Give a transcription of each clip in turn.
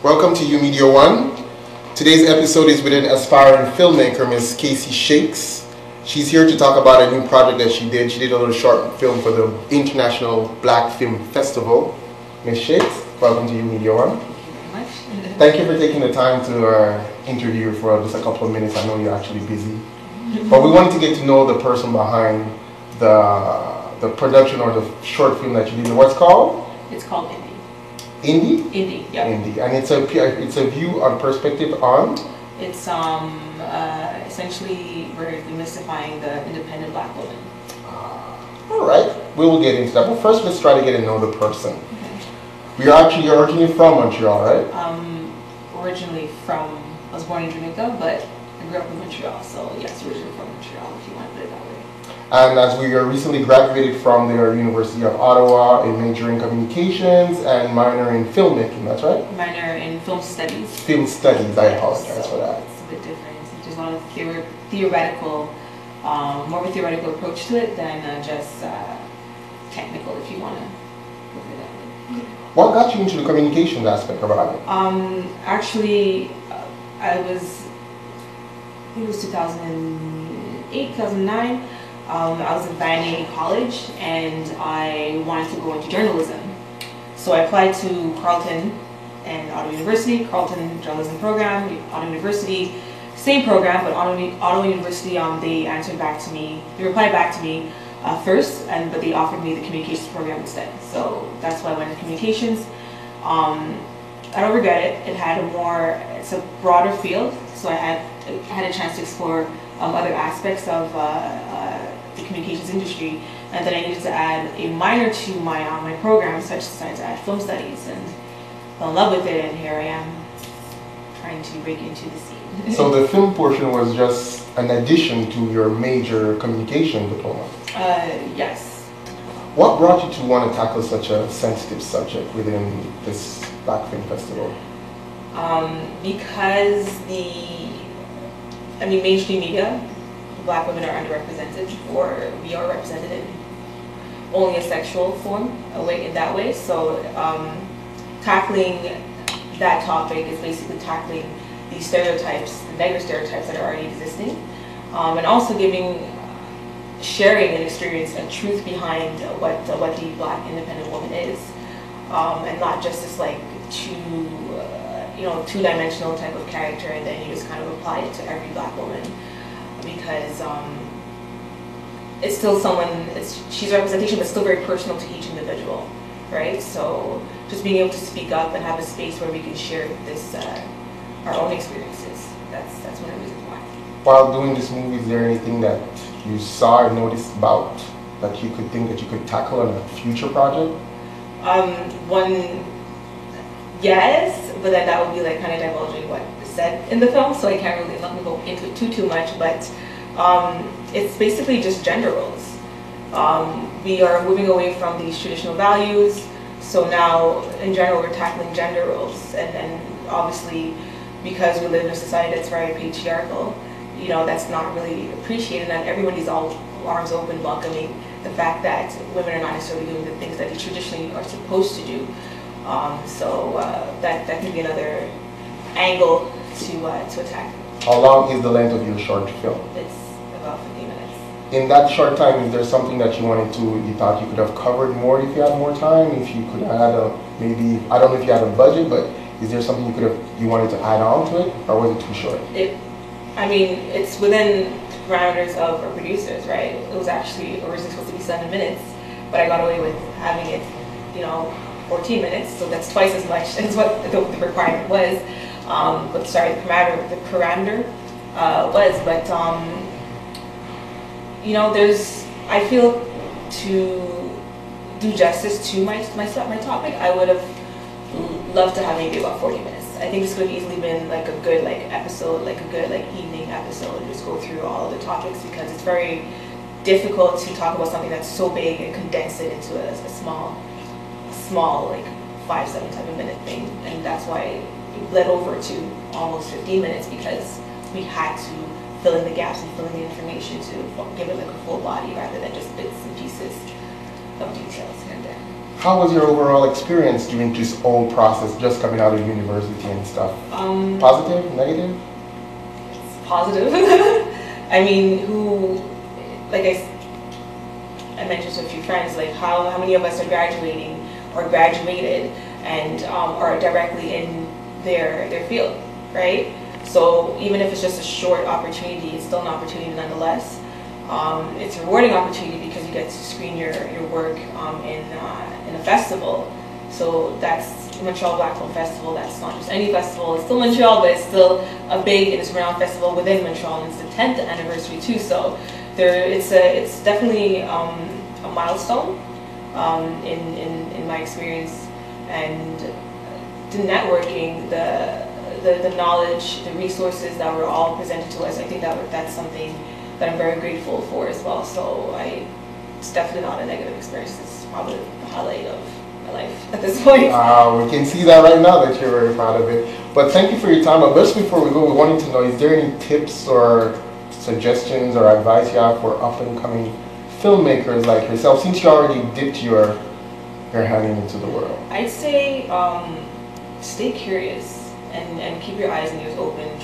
Welcome to U Media One. Today's episode is with an aspiring filmmaker, Ms. Casey Shakes. She's here to talk about a new project that she did. She did a little short film for the International Black Film Festival. Ms. Shakes, welcome to U Media One. Thank you very much. Thank you for taking the time to interview for just a couple of minutes. I know you're actually busy. But we wanted to get to know the person behind the production or the short film that you did. What's called? It's called Indie. Indie? Indie, yeah. Indie. And it's a view on perspective on? It's essentially we're demystifying the independent black woman. All right, we will get into that. But first, let's try to get to know the person. Okay. You're originally from Montreal, right? Originally from, I was born in Jamaica, but I grew up in Montreal. So yes, originally from Montreal, if you want to put it that way. And as we recently graduated from the University of Ottawa, a major in communications and minor in filmmaking, that's right? Minor in film studies. Film studies, I apologize for that. It's a bit different. There's a lot of theoretical, more of a theoretical approach to it than just technical, if you want to look at it. What got you into the communications aspect about it? Actually, I think it was 2008, 2009. I was in Banyane College and I wanted to go into journalism. So I applied to Carleton and Ottawa University, Carleton Journalism Program, Ottawa University, same program, but Ottawa University, they answered back to me, they replied back to me first, but they offered me the communications program instead. So that's why I went to communications. I don't regret it. It's a broader field, so I had a chance to explore other aspects of the communications industry, and then I needed to add a minor to my program, such as I had to add film studies, and fell in love with it, and here I am trying to break into the scene. So the film portion was just an addition to your major communication diploma? Yes. What brought you to want to tackle such a sensitive subject within this Black Film Festival? Because mainstream media, black women are underrepresented, or we are represented in only a sexual form, in that way. So tackling that topic is basically tackling these stereotypes, the negative stereotypes that are already existing, and also sharing an experience, a truth behind what the black independent woman is, and not just this like two-dimensional type of character, and then you just kind of apply it to every black woman, because it's still she's a representation, but still very personal to each individual, right? So just being able to speak up and have a space where we can share our own experiences, that's one of the reasons why. While doing this movie, is there anything that you saw or noticed about that you could think that you could tackle in a future project? Yes, but then that would be like kind of divulging what is said in the film, so I can't really let me go into it too much, but it's basically just gender roles. We are moving away from these traditional values, so now in general we're tackling gender roles, and then obviously because we live in a society that's very patriarchal, that's not really appreciated, and everybody's all arms open welcoming the fact that women are not necessarily doing the things that they traditionally are supposed to do. So that can be another angle to attack. How long is the length of your short film? It's about 15 minutes. In that short time, is there something that you thought you could have covered more if you had more time? If you could add maybe, I don't know if you had a budget, but is there something you wanted to add on to it, or was it too short? It's within parameters of our producers, right? It was actually originally supposed to be 7 minutes, but I got away with having it, 14 minutes, so that's twice as much as what the requirement was. The parameter was. But I feel to do justice to my topic, I would have loved to have maybe about 40 minutes. I think this could have easily been like a good episode, like a good evening episode, and just go through all of the topics, because it's very difficult to talk about something that's so big and condense it into a small 5-7 type of minute thing, and that's why it bled over to almost 15 minutes, because we had to fill in the gaps and fill in the information to give it like a full body rather than just bits and pieces of details here and there. How was your overall experience during this whole process, just coming out of university and stuff? Positive, negative? It's positive. I mean, like I mentioned to a few friends, like how many of us are graduating or graduated and are directly in their field, right? So even if it's just a short opportunity, it's still an opportunity nonetheless. It's a rewarding opportunity because you get to screen your work in a festival. So that's the Montreal Black Film Festival. That's not just any festival. It's still Montreal, but it's still a big and it's renowned festival within Montreal, and it's the 10th anniversary too. So it's definitely a milestone in my experience, and the networking, the knowledge, the resources that were all presented to us. I think that's something that I'm very grateful for as well. So it's definitely not a negative experience. It's probably the highlight of my life at this point. We can see that right now that you're very proud of it. But thank you for your time. But just before we go, we wanted to know, is there any tips or suggestions or advice you have for up and coming filmmakers like yourself, since you already dipped your hand into the world? I'd say stay curious and keep your eyes and ears open.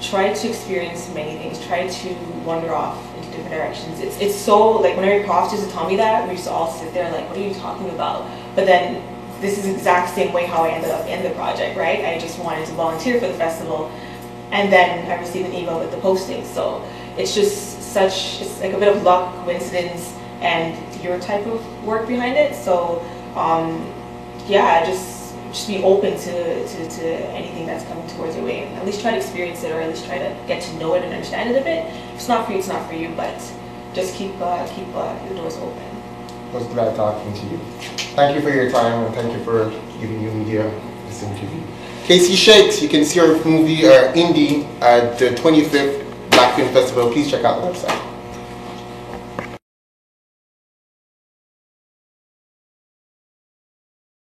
Try to experience many things. Try to wander off into different directions. It's so, like, whenever profs used to tell me that, we used to all sit there like, what are you talking about? But then this is the exact same way how I ended up in the project, right? I just wanted to volunteer for the festival, and then I received an email with the posting. So it's just it's like a bit of luck, coincidence, and your type of work behind it. So yeah, just be open to anything that's coming towards your way, and at least try to experience it, or at least try to get to know it and understand it a bit. If it's not for you, it's not for you, but just keep your doors open. I was glad talking to you. Thank you for your time, and thank you for giving New Media this interview. Casey Shakes, you can see her movie Indie at the 25th Black Film Festival. Please check out the website.